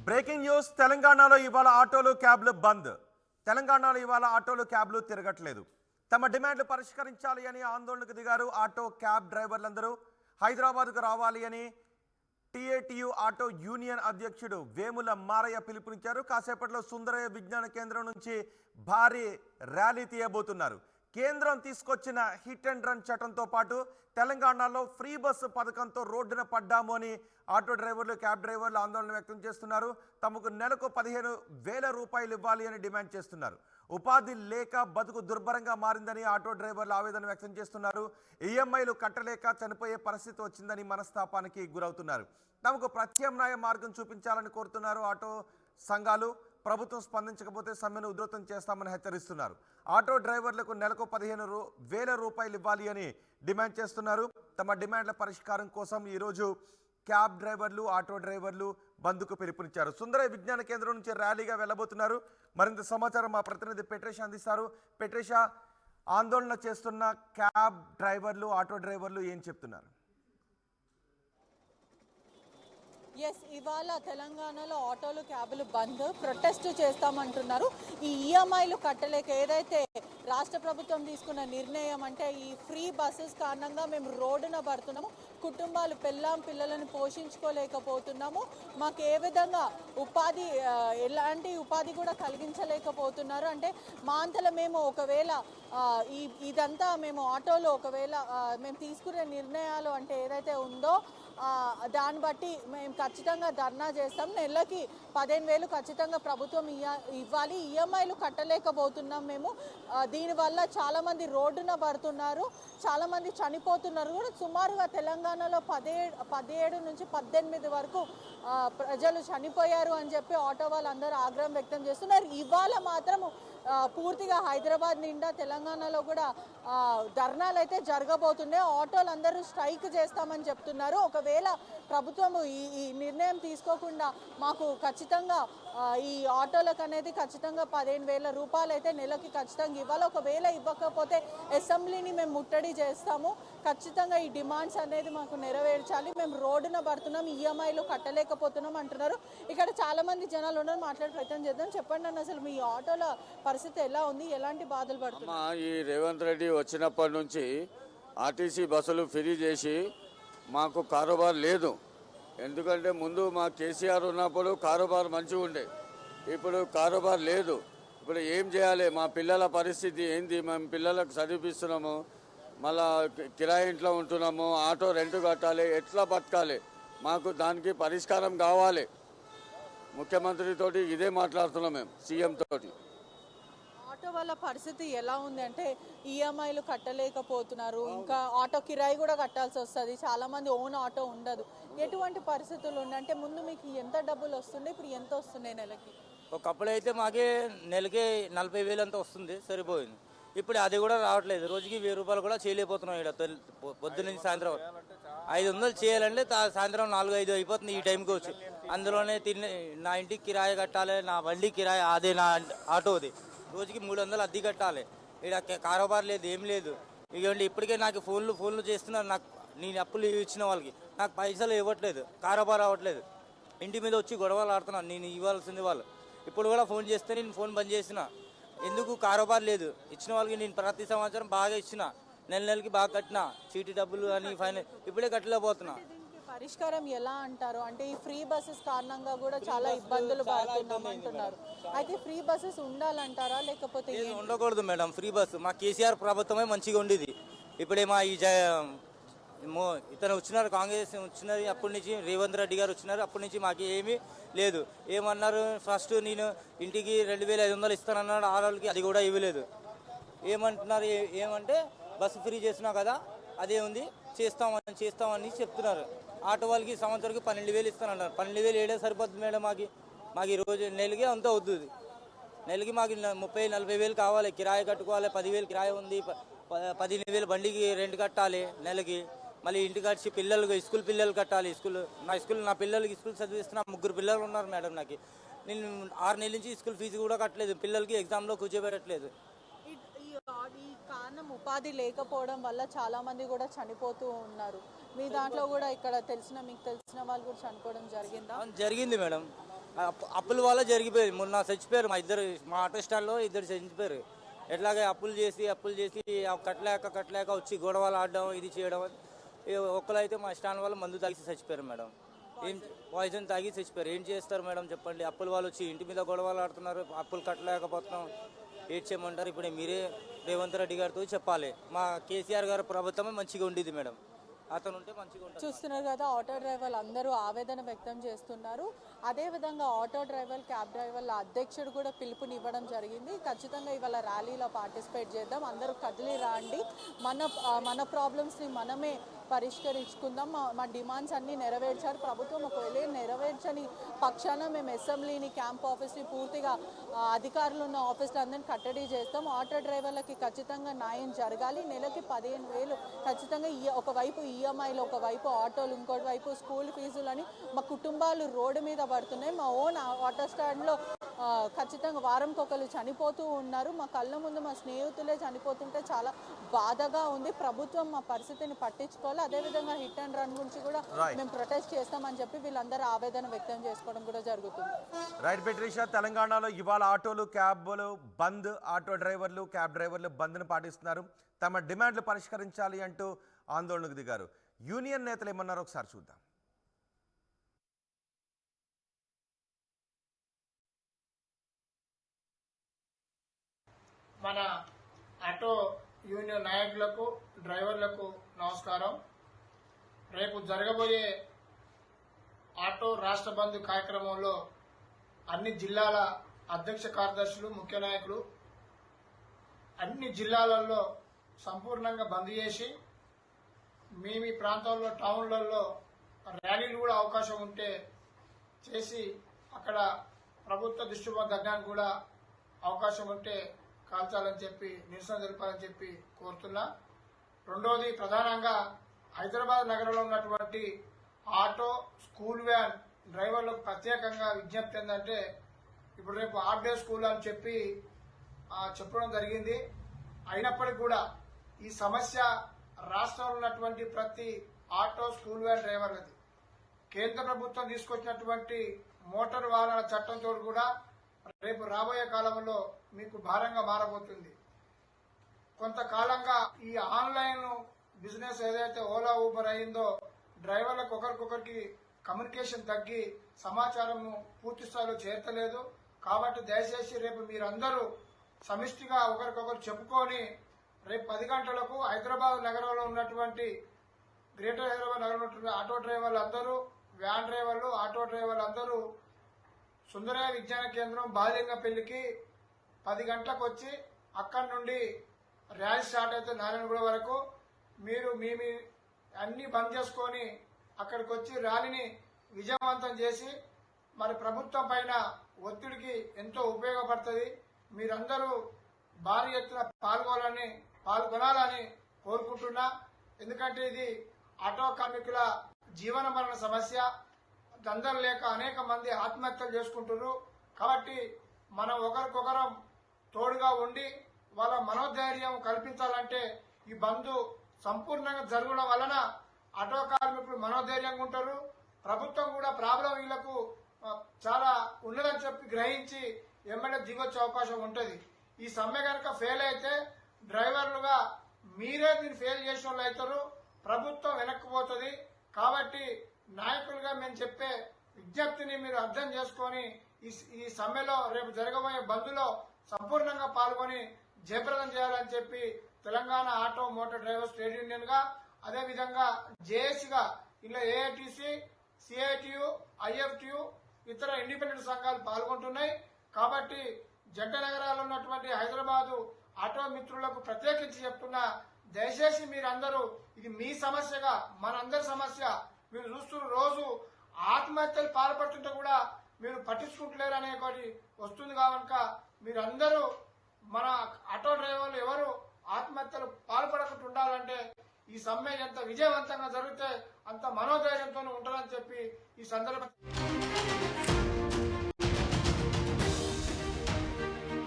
Breaking news తెలంగాణలో ఇవాళ ఆటోలు క్యాబ్లు బంద్. తెలంగాణలో ఇవాళ ఆటోలు క్యాబ్లు తిరగట్లేదు. తమ డిమాండ్లు పరిష్కరించాలి అని ఆందోళనకు దిగారు ఆటో క్యాబ్ డ్రైవర్లందరూ. హైదరాబాద్కు రావాలి అని టీఏటీయూ ఆటో యూనియన్ అధ్యక్షుడు వేముల మారయ్య పిలుపునిచ్చారు. కాసేపట్లో సుందరయ్య విజ్ఞాన కేంద్రం నుంచి భారీ ర్యాలీ తీయబోతున్నారు. కేంద్రం తీసుకొచ్చిన హిట్ అండ్ రన్ చట్టంతో పాటు తెలంగాణలో ఫ్రీ బస్సు పథకంతో రోడ్డున పడ్డాము అని ఆటో డ్రైవర్లు క్యాబ్ డ్రైవర్లు ఆందోళన వ్యక్తం చేస్తున్నారు. తమకు నెలకు 15,000 రూపాయలు ఇవ్వాలి అని డిమాండ్ చేస్తున్నారు. ఉపాధి లేక బతుకు దుర్భరంగా మారిందని ఆటో డ్రైవర్లు ఆవేదన వ్యక్తం చేస్తున్నారు. ఈఎంఐలు కట్టలేక చనిపోయే పరిస్థితి వచ్చిందని మనస్తాపానికి గురవుతున్నారు. తమకు ప్రత్యామ్నాయ మార్గం చూపించాలని కోరుతున్నారు ఆటో సంఘాలు. ప్రభుత్వం స్పందించకపోతే సమ్మెను ఉధృతం చేస్తామని హెచ్చరిస్తున్నారు. ఆటో డ్రైవర్లకు నెలకు 15,000 రూపాయలు ఇవ్వాలి అని డిమాండ్ చేస్తున్నారు. తమ డిమాండ్ల పరిష్కారం కోసం ఈరోజు క్యాబ్ డ్రైవర్లు ఆటో డ్రైవర్లు బంద్కు పిలుపునిచ్చారు. సుందరయ్య విజ్ఞాన కేంద్రం నుంచి ర్యాలీగా వెళ్ళబోతున్నారు. మరింత సమాచారం మా ప్రతినిధి పెట్రేషా అందిస్తారు. పెట్రేషా, ఆందోళన చేస్తున్న క్యాబ్ డ్రైవర్లు ఆటో డ్రైవర్లు ఏం చెప్తున్నారు? ఇవాళ తెలంగాణలో ఆటోలు క్యాబులు బంద్, ప్రొటెస్ట్ చేస్తామంటున్నారు. ఈ ఈఎంఐలు కట్టలేక ఏదైతే రాష్ట్ర ప్రభుత్వం తీసుకున్న నిర్ణయం అంటే ఈ ఫ్రీ బస్సెస్ కారణంగా మేము రోడ్డున పడుతున్నాము, కుటుంబాలు పిల్లలను పోషించుకోలేకపోతున్నాము, మాకు ఏ విధంగా ఎలాంటి ఉపాధి కూడా కలిగించలేకపోతున్నారు. అంటే మా అంతలో మేము ఒకవేళ ఇదంతా మేము ఆటోలో ఒకవేళ మేము తీసుకునే నిర్ణయాలు అంటే ఏదైతే ఉందో దాన్ని బట్టి మేము ఖచ్చితంగా ధర్నా చేస్తాం. నెలకి 15,000 ఖచ్చితంగా ప్రభుత్వం ఇవ్వాలి. ఈఎంఐలు కట్టలేకపోతున్నాం మేము. దీనివల్ల చాలామంది రోడ్డున పడుతున్నారు, చాలామంది చనిపోతున్నారు కూడా. సుమారుగా తెలంగాణలో 17 నుంచి 18 వరకు ప్రజలు చనిపోయారు అని చెప్పి ఆటో వాళ్ళందరూ ఆగ్రహం వ్యక్తం చేస్తున్నారు. ఇవాళ మాత్రం పూర్తిగా హైదరాబాద్ నిండా తెలంగాణలో కూడా ధర్నాలు అయితే జరగబోతున్నాయి. ఆటోలు అందరూ స్ట్రైక్ చేస్తామని చెప్తున్నారు. ఒకవేళ ప్రభుత్వము ఈ నిర్ణయం తీసుకోకుండా మాకు ఖచ్చితంగా ఈ ఆటోలకు అనేది ఖచ్చితంగా 15,000 రూపాయలు అయితే నెలకి ఖచ్చితంగా ఇవ్వాలి. ఒకవేళ ఇవ్వకపోతే అసెంబ్లీని మేము ముట్టడి చేస్తాము. ఖచ్చితంగా ఈ డిమాండ్స్ అనేది మాకు నెరవేర్చాలి. మేము రోడ్డున పడుతున్నాం, ఈఎంఐలు కట్టలేకపోతున్నాం అంటున్నారు. ఇక్కడ చాలా మంది జనాలు ఉన్నారు, మాట్లాడే ప్రయత్నం చేద్దాం. చెప్పండి అన్న, అసలు మీ ఆటోల పరిస్థితి ఎలా ఉంది, ఎలాంటి బాధలు పడుతున్నారు? ఈ రేవంత్ రెడ్డి వచ్చినప్పటి నుంచి ఆర్టీసీ బస్సులు ఫ్రీ చేసి మాకు కారోబార్ లేదు. ఎందుకంటే ముందు మా కేసీఆర్ ఉన్నప్పుడు కారోబార్ మంచిగా ఉండే, ఇప్పుడు కారోబార్ లేదు. ఇప్పుడు ఏం చేయాలి? మా పిల్లల పరిస్థితి ఏంది? మేము పిల్లలకు చదివిస్తున్నాము, మళ్ళా కిరాయి ఇంట్లో ఉంటున్నాము, ఆటో రెంట్ కట్టాలి, ఎట్లా బతకాలి? మాకు దానికి పరిష్కారం కావాలి. ముఖ్యమంత్రితోటి ఇదే మాట్లాడుతున్నాం మేము, సీఎం తోటి. ఆటో వాళ్ళ పరిస్థితి ఎలా ఉంది అంటే ఈఎంఐలు కట్టలేకపోతున్నారు, ఇంకా ఆటో కిరాయి కూడా కట్టాల్సి వస్తుంది. చాలా మంది ఓన్ ఆటో ఉండదు. ఎటువంటి పరిస్థితులు ఉన్నాయంటే ముందు మీకు ఎంత డబ్బులు వస్తుండే, ఇప్పుడు ఎంత వస్తున్నాయి నెలకి? ఒకప్పుడు అయితే మాకే నెలకి 40,000 అంతా వస్తుంది, సరిపోయింది. ఇప్పుడు అది కూడా రావట్లేదు. రోజుకి 1,000 రూపాయలు కూడా చేయలేకపోతున్నాం. ఇక్కడ పొద్దున్న నుంచి సాయంత్రం 500 చేయాలంటే సాయంత్రం 4-5 అయిపోతుంది ఈ టైంకి వచ్చి. అందులోనే నా ఇంటికి కిరాయి కట్టాలి, నా బండి కిరాయి అదే, నా ఆటోది రోజుకి 300 అద్దె కట్టాలి. ఇక్కడ కారోబార్ లేదు, ఏం లేదు. ఇవ్వండి, ఇప్పటికే నాకు ఫోన్లు చేస్తున్నారు. నాకు నేను అప్పులు ఇచ్చిన వాళ్ళకి నాకు పైసలు ఇవ్వట్లేదు, కారోబార్ అవ్వట్లేదు. ఇంటి మీద వచ్చి గొడవలు ఆడుతున్నాను, నేను ఇవ్వాల్సింది వాళ్ళు. ఇప్పుడు కూడా ఫోన్ చేస్తే నేను ఫోన్ బంద్ చేసిన. ఎందుకు? కారోబార్ లేదు. ఇచ్చిన వాళ్ళకి నేను ప్రతి సంవత్సరం బాగా ఇచ్చిన, నెలకి బాగా కట్టిన, చీటీ డబ్బులు అని ఫైనల్ ఇప్పుడే కట్టలేకపోతున్నా. పరిష్కారం ఎలా అంటారు? అంటే ఈ ఫ్రీ బస్సెస్ కారణంగా కూడా చాలా ఇబ్బందులు పడుతున్నాం అంటున్నారు. అయితే ఫ్రీ బస్సెస్ ఉండాలంటారా, లేకపోతే ఉండకూడదు మేడం? ఫ్రీ బస్సు మా కేసీఆర్ ప్రభుత్వమే మంచిగా ఉండేది. ఇప్పుడేమో ఇతను వచ్చినారు, కాంగ్రెస్ వచ్చినారు, అప్పటి నుంచి రేవంత్ రెడ్డి గారు వచ్చినారు, అప్పటి నుంచి మాకు ఏమీ లేదు. ఏమన్నారు? ఫస్ట్ నేను ఇంటికి 2,500 ఇస్తానన్నాడు ఆడవాళ్ళకి, అది కూడా ఇవ్వలేదు. ఏమంటున్నారు? ఏమంటే బస్సు ఫ్రీ చేసినా కదా, అదే ఉంది, చేస్తామని చెప్తున్నారు. ఆటో వాళ్ళకి సంవత్సరానికి 12,000 ఇస్తానన్నారు. 12,000 ఏడే సరిపోతుంది మేడం? మాకు ఈ రోజు నెలకి అంతా అవుతుంది. నెలకి మాకు 30,000-40,000 కావాలి. కిరాయి కట్టుకోవాలి, 10,000 కిరాయి ఉంది, 15,000 బండికి రెంట్ కట్టాలి నెలకి. మళ్ళీ ఇంటికి వచ్చి స్కూల్ పిల్లలు కట్టాలి. నా పిల్లలకి స్కూల్ చదివిస్తున్నా. 3 పిల్లలు ఉన్నారు మేడం. నేను 6 నెలల నుంచి స్కూల్ ఫీజు కూడా కట్టలేదు, పిల్లలకి ఎగ్జామ్లో కూర్చోబెట్టట్లేదు. ఈ కారణం ఉపాధి లేకపోవడం వల్ల చాలా మంది కూడా చనిపోతూ ఉన్నారు. మీ దాంట్లో కూడా ఇక్కడ మీకు తెలిసిన వాళ్ళు కూడా చనిపోవడం జరిగిందా? జరిగింది మేడం. అప్పుల వల్ల జరిగిపోయింది. మొన్న చచ్చిపోయారు మా ఆటో స్టాండ్లో ఇద్దరు చచ్చిపోయారు. ఎట్లాగే అప్పులు చేసి కట్టలేక వచ్చి గొడవలు ఆడడం ఇది చేయడం. ఒక్కరైతే మా స్టాండ్ వాళ్ళు మందు తాగి చచ్చిపోయారు మేడం. ఏం పాయిజన్ తాగి చచ్చిపోయారు. ఏం చేస్తారు మేడం చెప్పండి? అప్పుల వాళ్ళు వచ్చి ఇంటి మీద గొడవలు ఆడుతున్నారు, అప్పులు కట్టలేకపోతున్నాం, ఏం చేయమంటారు? ఇప్పుడు మీరే రేవంత్ రెడ్డి గారితో చెప్పాలి. మా కేసీఆర్ గారి ప్రభుత్వమే మంచిగా ఉండేది మేడం, అతను ఉంటే మంచిగా ఉంటుంది. చూస్తున్నారు కదా, ఆటో డ్రైవర్లు అందరూ ఆవేదన వ్యక్తం చేస్తున్నారు. అదేవిధంగా ఆటో డ్రైవర్, క్యాబ్ డ్రైవర్ల అధ్యక్షుడు కూడా పిలుపునివ్వడం జరిగింది. ఖచ్చితంగా ఇవాళ ర్యాలీలో పార్టిసిపేట్ చేద్దాం, అందరూ కదిలి రాండి, మన ప్రాబ్లమ్స్ని మనమే పరిష్కరించుకుందాం, మా డిమాండ్స్ అన్నీ నెరవేర్చారు ప్రభుత్వం. ఒకవేళ నెరవేర్చని పక్షాన మేము అసెంబ్లీని, క్యాంప్ ఆఫీస్ని పూర్తిగా అధికారులు ఉన్న ఆఫీసులందరినీ కట్టడి చేస్తాం. ఆటో డ్రైవర్లకి ఖచ్చితంగా న్యాయం జరగాలి. నెలకి 15,000 ఖచ్చితంగా ఒకవైపు ఈఎంఐలు, ఒకవైపు ఆటోలు, ఇంకోటి వైపు స్కూల్ ఫీజులని మా కుటుంబాలు రోడ్డు మీద పడుతున్నాయి. మా ఓన్ ఆటో స్టాండ్లో ఖచ్చితంగా వారంకి ఒకరు చనిపోతూ ఉన్నారు. మా కళ్ళ ముందు మా స్నేహితులే చనిపోతుంటే చాలా బాధగా ఉంది. ప్రభుత్వం మా పరిస్థితిని పట్టించుకోవాలి. అదేవిధంగా హిట్ అండ్ రన్ గురించి కూడా మేము ప్రొటెస్ట్ చేస్తామని చెప్పి వీళ్ళందరూ ఆవేదన వ్యక్తం చేసుకోవడం కూడా జరుగుతుంది. రైట్ బెట్రీషా, తెలంగాణలో ఇవాళ ఆటోలు, క్యాబ్లు బంద్. ఆటో డ్రైవర్లు, క్యాబ్ డ్రైవర్లు బంద్ను పాటిస్తున్నారు. తమ డిమాండ్లు పరిష్కరించాలి అంటూ ఆందోళనకు దిగారు. యూనియన్ నేతలు ఏమన్నారో ఒకసారి చూద్దాం. మన ఆటో యూనియన్ నాయకులకు, డ్రైవర్లకు నమస్కారం. రేపు జరగబోయే ఆటో రాష్ట్ర బంద్ కార్యక్రమంలో అన్ని జిల్లాల అధ్యక్ష కార్యదర్శులు, ముఖ్య నాయకులు అన్ని జిల్లాలలో సంపూర్ణంగా బంద్ చేసి మీ ప్రాంతాల్లో, టౌన్లలో ర్యాలీలు కూడా అవకాశం ఉంటే చేసి అక్కడ ప్రభుత్వ దృష్టి తగ్గడానికి కూడా అవకాశం ఉంటే కాల్చాలని చెప్పి, నిరసన తెలిపాలని చెప్పి కోరుతున్నా. రెండోది, ప్రధానంగా హైదరాబాద్ నగరంలో ఉన్నటువంటి ఆటో, స్కూల్ వ్యాన్ డ్రైవర్లకు ప్రత్యేకంగా విజ్ఞప్తి ఏంటంటే, ఇప్పుడు రేపు హాఫ్ డే స్కూల్ అని చెప్పి చెప్పడం జరిగింది. అయినప్పటికీ కూడా ఈ సమస్య రాష్ట్రంలో ఉన్నటువంటి ప్రతి ఆటో, స్కూల్ వ్యాన్ డ్రైవర్లది. కేంద్ర ప్రభుత్వం తీసుకొచ్చినటువంటి మోటార్ వాహనాల చట్టంతో కూడా రేపు రాబోయే కాలంలో మీకు భారంగా మారబోతుంది. కొంతకాలంగా ఈ ఆన్లైన్ బిజినెస్ ఏదైతే ఓలా, ఊబర్ అయిందో, డ్రైవర్లకు ఒకరికొకరికి కమ్యూనికేషన్ తగ్గి సమాచారం పూర్తి స్థాయిలో చేరతలేదు. కాబట్టి దయచేసి రేపు మీరందరూ సమిష్టిగా ఒకరికొకరు చెప్పుకొని రేపు 10 గంటలకు హైదరాబాద్ నగరంలో ఉన్నటువంటి, గ్రేటర్ హైదరాబాద్ నగరంలో ఉన్నటువంటి ఆటో డ్రైవర్లు అందరూ, వ్యాన్ డ్రైవర్లు, ఆటో డ్రైవర్లు అందరూ సుందరయ్య విజ్ఞాన కేంద్రం బాలింగపల్లికి 10 గంటలకు వచ్చి అక్కడి నుండి ర్యాలీ స్టార్ట్ అయితే నారాయణగూడ వరకు మీరు మీ అన్ని బంద్ చేసుకొని అక్కడికి వచ్చి ర్యాలీని విజయవంతం చేసి మరి ప్రభుత్వం పైన ఒత్తిడికి ఎంతో ఉపయోగపడుతుంది. మీరందరూ భారీ ఎత్తున పాల్గొనాలని కోరుకుంటున్నా. ఎందుకంటే ఇది ఆటో కార్మికుల జీవన మరణ సమస్య. దందలు లేక అనేక మంది ఆత్మహత్యలు చేసుకుంటున్నారు. కాబట్టి మనం ఒకరికొకరం తోడుగా ఉండి వాళ్ళ మనోధైర్యం కల్పించాలంటే ఈ బంద్ సంపూర్ణంగా జరగడం వలన ఆటో కార్మికులు మనోధైర్యంగా ఉంటారు. ప్రభుత్వం కూడా ప్రాబ్లం వీళ్లకు చాలా ఉన్నదని చెప్పి గ్రహించి ఎమ్మెల్యే దిగొచ్చే అవకాశం ఉంటుంది. ఈ సమ్మె కనుక ఫెయిల్ అయితే డ్రైవర్లుగా మీరే దీన్ని ఫెయిల్ చేసిన వాళ్ళు అవుతారు, ప్రభుత్వం వెనక్కిపోతుంది. కాబట్టి నాయకులుగా మేము చెప్పే విజ్ఞప్తిని మీరు అర్థం చేసుకొని ఈ సమ్మెలో, రేపు జరగబోయే బంద్లో సంపూర్ణంగా పాల్గొని జయప్రదం చేయాలని చెప్పి Telangana auto motor drivers trade union గా, అదేవిధంగా జేఏసీగా ఇలా ఏఐటీసీ, సిఐటియు, ఐఎఫ్టియు, ఇతర ఇండిపెండెంట్ సంఘాలు పాల్గొంటున్నాయి. కాబట్టి జంట నగరాల్లో ఉన్నటువంటి హైదరాబాదు ఆటో మిత్రులకు ప్రత్యేకించి చెప్తున్నా, దయచేసి మీరందరూ ఇది మీ సమస్యగా, మనందరి సమస్య. మీరు చూస్తున్న రోజు ఆత్మహత్యలు పాల్పడుతుంటే కూడా మీరు పట్టించుకుంటలేరు అనే ఒకటి వస్తుంది. కనుక మీరందరూ మన ఆటో డ్రైవర్లు ఎవరు ఆత్మహత్యలు పాల్పడకుండా ఉండాలంటే ఈ సమ్మె ఎంత విజయవంతంగా జరిగితే అంత మనోధైర్యంతో ఉంటారని చెప్పి ఈ సందర్భంగా